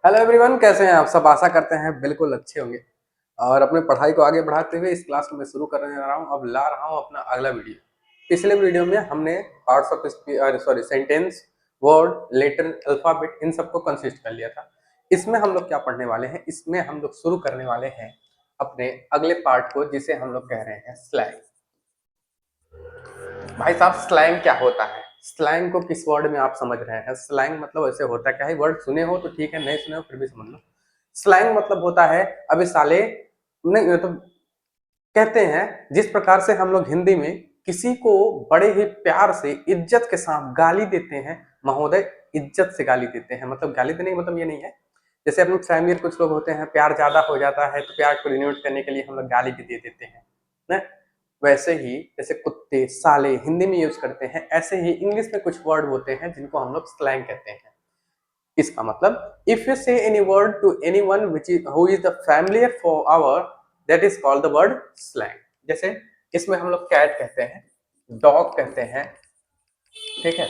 Hello everyone, कैसे हैं आप सब। आशा करते हैं बिल्कुल अच्छे होंगे। और अपने पढ़ाई को आगे बढ़ाते हुए इस क्लास को मैं शुरू करने जा रहा हूँ। अब ला रहा हूँ अपना अगला वीडियो। पिछले वीडियो में हमने parts of sentence, word, letter, alphabet इन सबको कंसिस्ट कर लिया था। इसमें हम लोग क्या पढ़ने वाले हैं, इसमें हम लोग शुरू करने वाले हैं अपने अगले पार्ट को, जिसे हम लोग कह रहे हैं स्लैंग। भाई साहब, स्लैंग क्या होता है? स्लैंग को किस वर्ड में आप समझ रहे हैं? स्लैंग मतलब ऐसे होता क्या है? वर्ड सुने हो तो ठीक है, नहीं सुने हो फिर भी समझ लो। स्लैंग मतलब होता है, अबे साले, नहीं तो कहते हैं जिस प्रकार से हम लोग हिंदी में किसी को बड़े ही प्यार से इज्जत के साथ गाली देते हैं। महोदय, इज्जत से गाली देते हैं। मतलब गाली देने का मतलब ये नहीं है, जैसे अपनी फैमिली में कुछ लोग होते हैं, प्यार ज्यादा हो जाता है तो प्यार को रिन्यूट करने के लिए हम लोग गाली भी दे देते हैं ना। वैसे ही जैसे कुत्ते, साले हिंदी में यूज करते हैं, ऐसे ही इंग्लिश में कुछ वर्ड होते हैं जिनको हम लोग स्लैंग कहते हैं। इसका मतलब, if you say any word to anyone which is who is the familiar for our, that is called the word slang. जैसे इसमें हम लोग कैट कहते हैं, डॉग कहते हैं, ठीक है।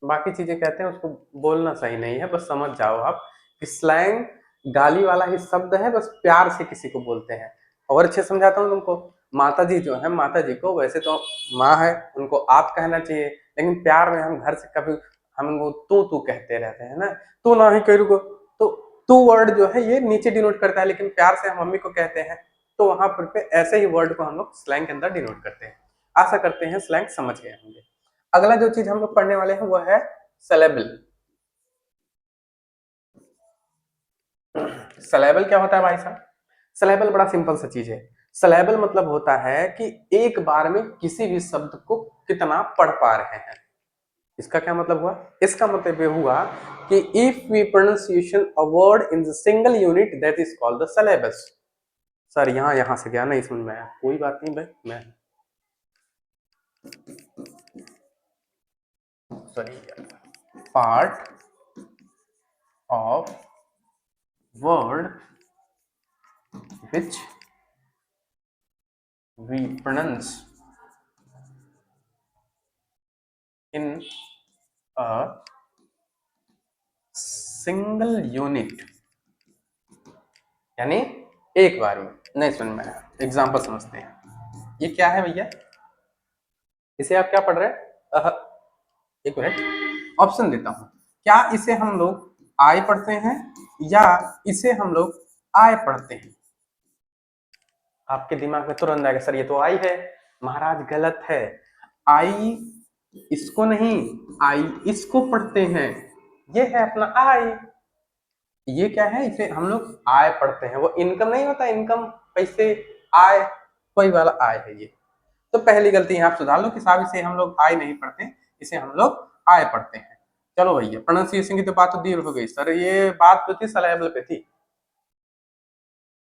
बाकी चीजें कहते हैं, उसको बोलना सही नहीं है, बस समझ जाओ आप कि स्लैंग गाली वाला ही शब्द है, बस प्यार से किसी को बोलते हैं। और अच्छे समझाता हूँ तुमको। माता जी जो है, माता जी को वैसे तो माँ है, उनको आप कहना चाहिए, लेकिन प्यार में हम घर से कभी हम वो तू कहते रहते हैं ना। तू ना ही करो तो तू वर्ड जो है ये नीचे डिनोट करता है, लेकिन प्यार से हम मम्मी को कहते हैं तो वहां पर पे ऐसे ही वर्ड को हम लोग स्लैंग के अंदर डिनोट करते हैं। आशा करते हैं स्लैंग समझ गए होंगे। अगला जो चीज हम लोग पढ़ने वाले हैं वो है सेलेबल। सेलेबल क्या होता है भाई साहब? सेलेबल बड़ा सिंपल सा चीज है। सेलेबल मतलब होता है कि एक बार में किसी भी शब्द को कितना पढ़ पा रहे हैं। इसका क्या मतलब हुआ? इसका मतलब ये हुआ कि if we pronunciation a word in the single unit, that is called the syllabus. Sir यहां से गया, नहीं समझ में आया, कोई बात नहीं भाई, मैं sorry. Part of word which we pronounce in a single unit, यानी एक बार में। नहीं समझ में आया, एग्जाम्पल समझते हैं। ये क्या है भैया? इसे आप क्या पढ़ रहे हैं? एक मिनट, ऑप्शन देता हूं। क्या इसे हम लोग आई पढ़ते हैं या इसे हम लोग आय पढ़ते हैं? आपके दिमाग में तुरंत आएगा, सर ये तो आई है। महाराज गलत है। आई इसको नहीं, आई इसको पढ़ते हैं। ये है अपना आई। ये क्या है? इसे हम लोग आय पढ़ते हैं। वो इनकम नहीं होता, इनकम, पैसे, आय, कोई वाला आय है ये। तो पहली गलती आप सुधार लो कि साहब इसे हम लोग आय नहीं पढ़ते, इसे हम लोग आय पढ़ते हैं। चलो भैया, प्रोनाउंसिएशन की तो बात तो दी हो गई। सर ये बात तो थी सलाइबल पे थी।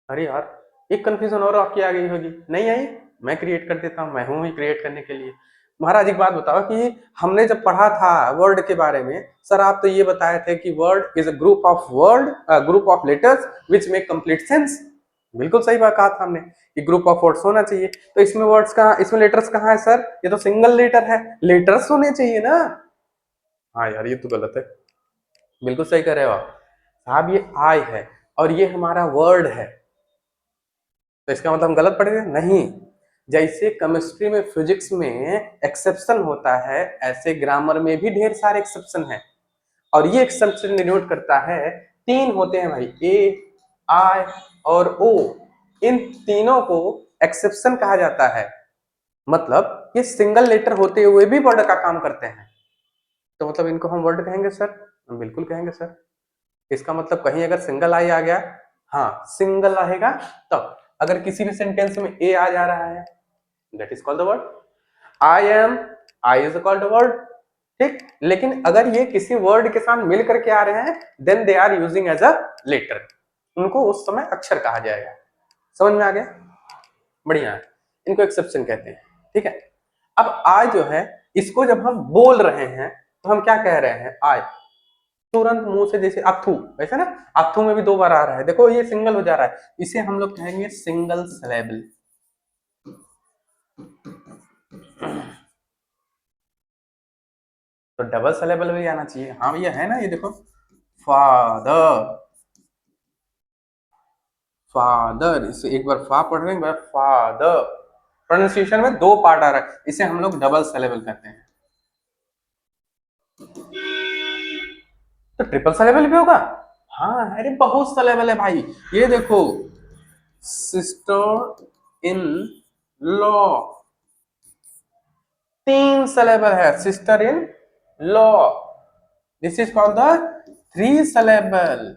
अरे यार, एक कंफ्यूजन और आपकी आ गई होगी, नहीं आई? मैं क्रिएट कर देता हूँ, मैं हूं ही क्रिएट करने के लिए। महाराज एक बात बताओ कि हमने जब पढ़ा था वर्ड के बारे में, सर आप तो ये बताए थे कि word is a group of word, group of letters which make complete sense. बिल्कुल सही बात कहा था हमने कि ग्रुप ऑफ वर्ड्स होना चाहिए। तो इसमें वर्ड्स कहाँ, इसमें लेटर्स कहाँ है सर? ये तो सिंगल लेटर है, लेटर्स होने चाहिए ना। हाँ यार, ये तो गलत है। बिल्कुल सही कह रहे हो आप साहब, ये आई है और ये हमारा वर्ड है, तो इसका मतलब हम गलत पढ़ गए? नहीं। जैसे केमिस्ट्री में, फिजिक्स में एक्सेप्शन होता है, ऐसे ग्रामर में भी ढेर सारे एक्सेप्शन हैं। और ये एक्सेप्शन डिनोट करता है, तीन होते हैं भाई, ए, आई और ओ। इन तीनों को एक्सेप्शन कहा जाता है। मतलब ये सिंगल लेटर होते हुए भी वर्ड का काम करते हैं। तो मतलब इनको हम वर्ड कहेंगे सर? हम बिल्कुल कहेंगे सर। इसका मतलब कहीं अगर सिंगल आई आ गया, हाँ सिंगल रहेगा तब। अगर किसी भी सेंटेंस में ए आ जा रहा है, that is called the word. I am, I is called word, ठीक। लेकिन अगर ये किसी वर्ड के साथ मिल करके आ रहे हैं, then they are using as a letter, उनको उस समय अक्षर कहा जाएगा। समझ में आ गया? बढ़िया है, इनको एक्सेप्शन कहते हैं, ठीक है। अब आई जो है, इसको जब हम बोल रहे हैं तो हम क्या कह रहे हैं? आई तुरंत मुंह से, जैसे अथू, वैसे ना, अथू में भी दो बार आ रहा है, देखो ये सिंगल हो जा रहा है, इसे हम लोग कहेंगे सिंगल सिलेबल। तो डबल सिलेबल भी आना चाहिए। हाँ भैया है ना, ये देखो, फादर, फादर, इसे एक बार फा पढ़ रहे हैं, एक बार फादर। प्रोनाउंसिएशन में दो पार्ट आ रहा है, इसे हम लोग डबल सेलेबल कहते हैं। तो ट्रिपल सेलेबल भी होगा? हाँ, अरे बहुत सेलेबल है भाई। ये देखो, सिस्टर इन लॉ, 3 सेलेबल है, sister in law. This is called the 3 saleable.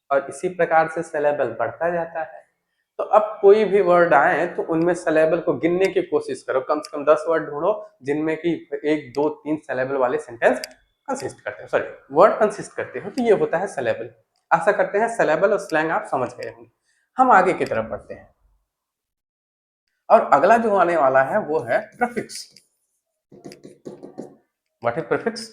और इसी प्रकार से सेलेबल बढ़ता जाता है। तो अब कोई भी वर्ड आए तो उनमें सेलेबल को गिनने की कोशिश करो, कम से कम 10 वर्ड ढूंढो जिनमें की 1 2 3 सेलेबल वाले सेंटेंस कंसिस्ट करते हैं, सॉरी वर्ड कंसिस्ट करते हो, तो ये होता है सेलेबल। आशा करते हैं सेलेबल और स्लैंग आप समझ गए होंगे। हम आगे की तरफ बढ़ते हैं और अगला जो आने वाला है वो है prefix. What is prefix?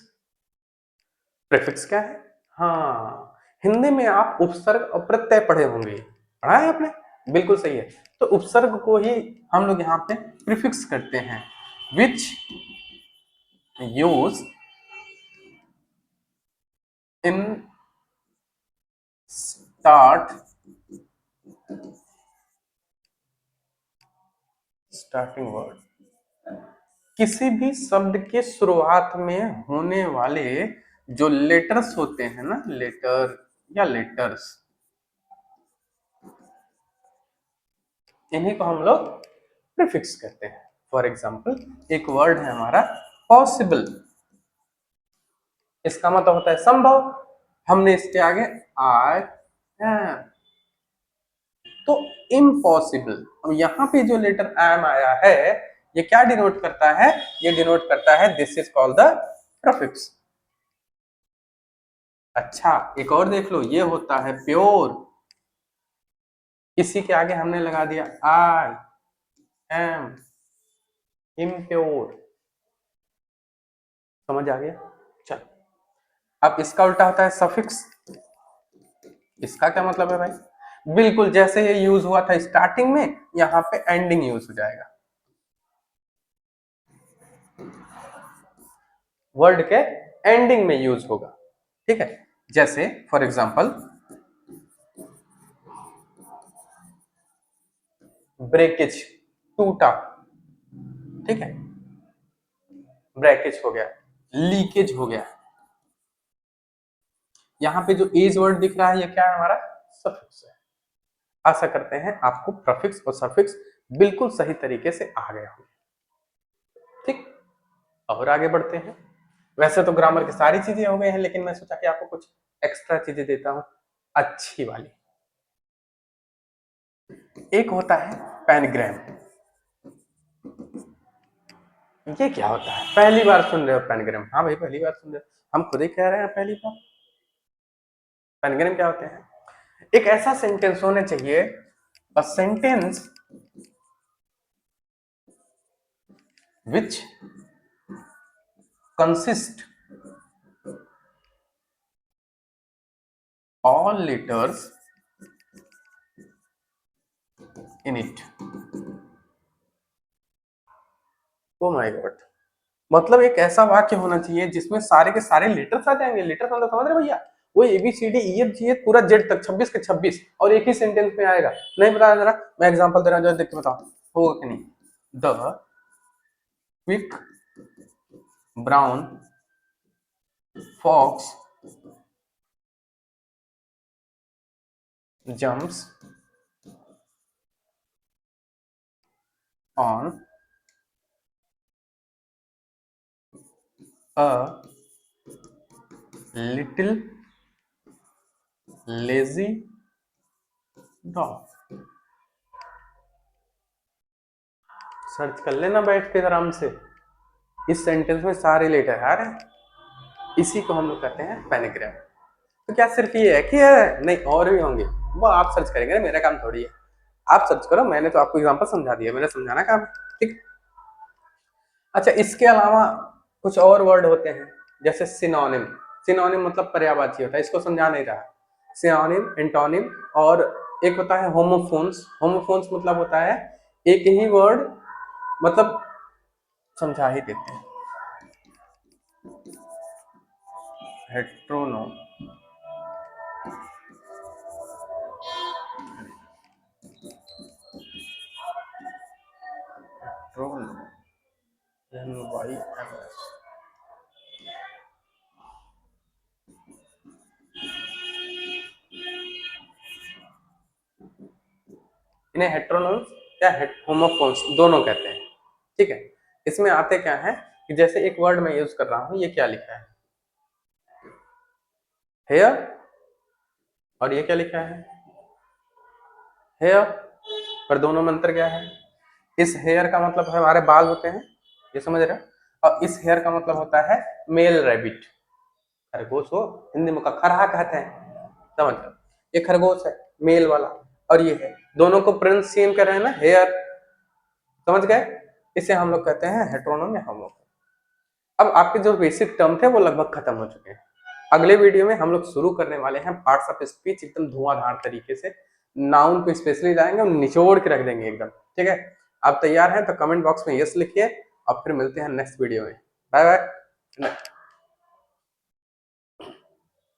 Prefix क्या है? हाँ, हिंदी में आप उपसर्ग और प्रत्यय पढ़े होंगे, पढ़ा है आपने? बिल्कुल सही है। तो उपसर्ग को ही हम लोग यहाँ पे प्रीफिक्स करते हैं, विच यूज इन स्टार्टिंग वर्ड। किसी भी शब्द के शुरुआत में होने वाले जो लेटर्स होते हैं ना, लेटर या लेटर्स, इन्हीं को हम लोग प्रीफिक्स कहते हैं। फॉर एग्जाम्पल, एक वर्ड है हमारा पॉसिबल, इसका मतलब होता है संभव। हमने इसके आगे आई एम, तो इम्पॉसिबल। अब यहाँ पे जो लेटर एम आया है, ये क्या डिनोट करता है? ये डिनोट करता है this is called the prefix. अच्छा, एक और देख लो, ये होता है प्योर, इसी के आगे हमने लगा दिया आई एम इम्प्योर। समझ आ गया? चल, अब इसका उल्टा होता है सफिक्स। इसका क्या मतलब है भाई? बिल्कुल जैसे ये यूज हुआ था स्टार्टिंग में, यहाँ पे एंडिंग यूज हो जाएगा, वर्ड के एंडिंग में यूज होगा। ठीक है, जैसे फॉर एग्जांपल ब्रेकेज, टूटा, ठीक है, ब्रेकेज हो गया, लीकेज हो गया। यहाँ पे जो एज वर्ड दिख रहा है, ये क्या है? हमारा सफिक्स है। आशा करते हैं आपको प्रीफिक्स और सफिक्स बिल्कुल सही तरीके से आ गया हो। ठीक, और आगे बढ़ते हैं। वैसे तो ग्रामर की सारी चीजें हो गई हैं, लेकिन मैं सोचा कि आपको कुछ एक्स्ट्रा चीजें देता हूं, अच्छी वाली। एक होता है पैनग्राम। ये क्या होता है? पहली बार सुन रहे हो पैनग्राम? हाँ भाई, पहली बार सुन रहे हो, हम खुद ही कह रहे हैं पहली बार। पैनग्राम क्या होते हैं? एक ऐसा सेंटेंस होना चाहिए, a sentence which consist all letters in it. Oh my God, मतलब एक ऐसा वाक्य होना चाहिए जिसमें सारे के सारे लेटर्स आ जाएंगे। लेटर्स मतलब समझ रहे भैया? वो ABCDEFG पूरा जेड तक 26 के 26 और एक ही सेंटेंस में आएगा। नहीं बताया जरा, मैं एग्जांपल दे रहा हूं, जरा देख के बताओ होगा कि नहीं। The quick brown fox jumps on a little lazy dog. Search कर लेना बैठ के आराम से, इस सेंटेंस में सारे लेटर आ रहे हैं। इसी को हम लोग कहते हैं पैराग्राफ। तो क्या सिर्फ ये है कि है? नहीं, और भी होंगे, वो आप सर्च करेंगे, मेरा काम थोड़ी है। आप सर्च करो, मैंने तो आपको एग्जांपल समझा दिया, मेरा समझाना काम है। ठीक। अच्छा, इसके अलावा कुछ और वर्ड होते हैं, जैसे सिनोनिम। सिनोनिम मतलब पर्यायवाची होता है, इसको समझा नहीं रहा। सिनोनिम, एंटोनिम, और एक होता है होमोफोन्स। होमोफोन्स मतलब होता है एक ही वर्ड, मतलब समझा ही देते हैं। हेट्रोनोम, इन्हें हेट्रोनोम्स या होमोफोन्स दोनों कहते हैं। ठीक है, इसमें आते क्या है कि जैसे एक वर्ड मैं यूज कर रहा हूं, ये क्या लिखा है हेयर, और ये क्या लिखा है हेयर, पर दोनों में अंतर क्या है? इस हेयर का मतलब है हमारे बाल होते हैं, ये समझ रहे हो, और इस हेयर का मतलब होता है मेल रैबिट, खरगोश हो, हिंदी में खरहा कहते हैं, समझ लो, ये खरगोश है मेल वाला, और ये है, दोनों को प्रिंस सेम कर रहे हैं ना हेयर, समझ गए? इसे हम लोग कहते हैं हेट्रोनोम या होमोफोन। अब आपके जो बेसिक टर्म थे वो लगभग खत्म हो चुके हैं। अगले वीडियो में हम लोग शुरू करने वाले हैं पार्ट्स ऑफ स्पीच, एकदम धुआंधार तरीके से, नाउन को स्पेशली लाएंगे और निचोड़ के रख देंगे एकदम। ठीक है, आप तैयार हैं तो कमेंट बॉक्स में यस लिखिए, और फिर मिलते हैं नेक्स्ट वीडियो में। Bye bye.